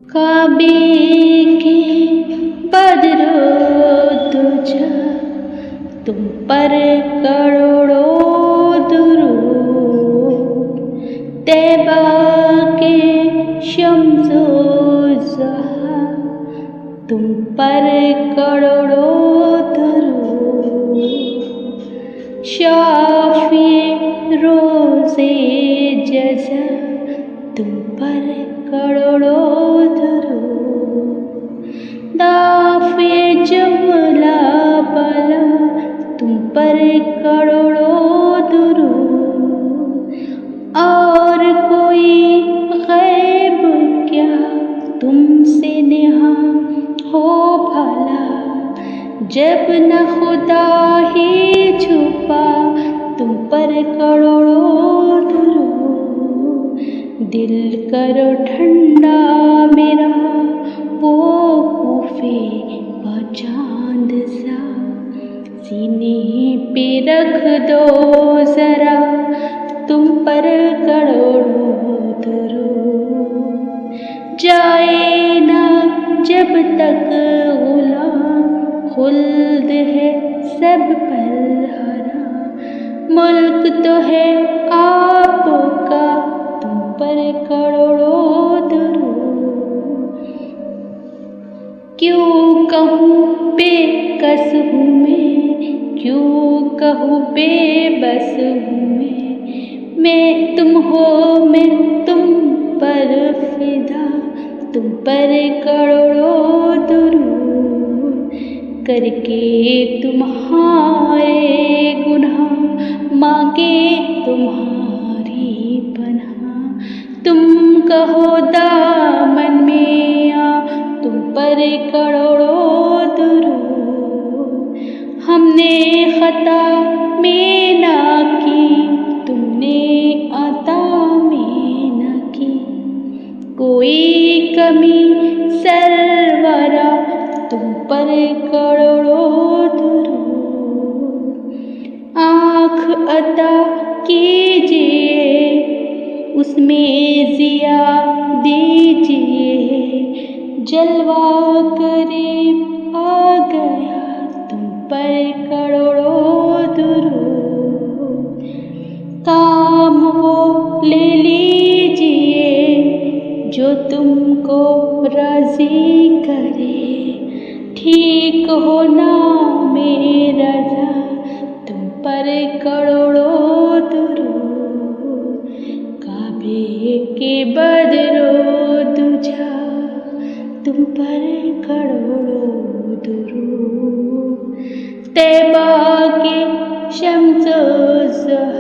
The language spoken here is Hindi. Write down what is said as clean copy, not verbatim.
काबे के बदरो तुझा तुम पर करोड़ों दुरूद। तैबा के शम्सो ज़हा तुम पर करोड़ों दुरूद। शाफ़िए रोज़े जज़ा तुम पर करोड़ों दुरूद। दाफ़े जुमला बला तुम पर करोड़ों दुरूद। और कोई ग़ैब क्या तुमसे नेहा हो भला, जब न खुदा ही छुपा तुम पर करोड़ों दुरूद। दिल करो ठंडा मेरा वो कूफे का चाँद सा, सीने पे रख दो ज़रा तुम पर करोड़ों दुरूद। जाए ना जब तक गुलाम खुल्द है सब पर हरा, मुल्क तो है आपका तुम पर करोड़ों दुरूद। क्यों कहूँ बेकस हूँ मैं, क्यों कहूँ बेबस हूँ मैं तुम हो मैं तुम पर फिदा तुम पर करोड़ों दुरूद। करके तुम्हारे गुनाह मांगे तुम्हारी पनाह, तुम कहो दामन में आ तुम पर करोड़ों दुरूद। हमने खता में ना की तुमने अता में न की, कोई कमी सरवरा तुम पर करोड़ों दुरूद। आँख अता कीजिए उसमें ज़िया दीजिए, जलवा करीब आ गया तुम पर करोड़ों दुरूद। काम वो ले लीजिए जो तुमको राज़ी करे, ठीक हो ना मेरा रज़ा तुम पर करोड़ों दुरूद। काबे के बदरो दुझा तुम पर करोड़ों दुरूद। तैबा के शम्सो ज़हा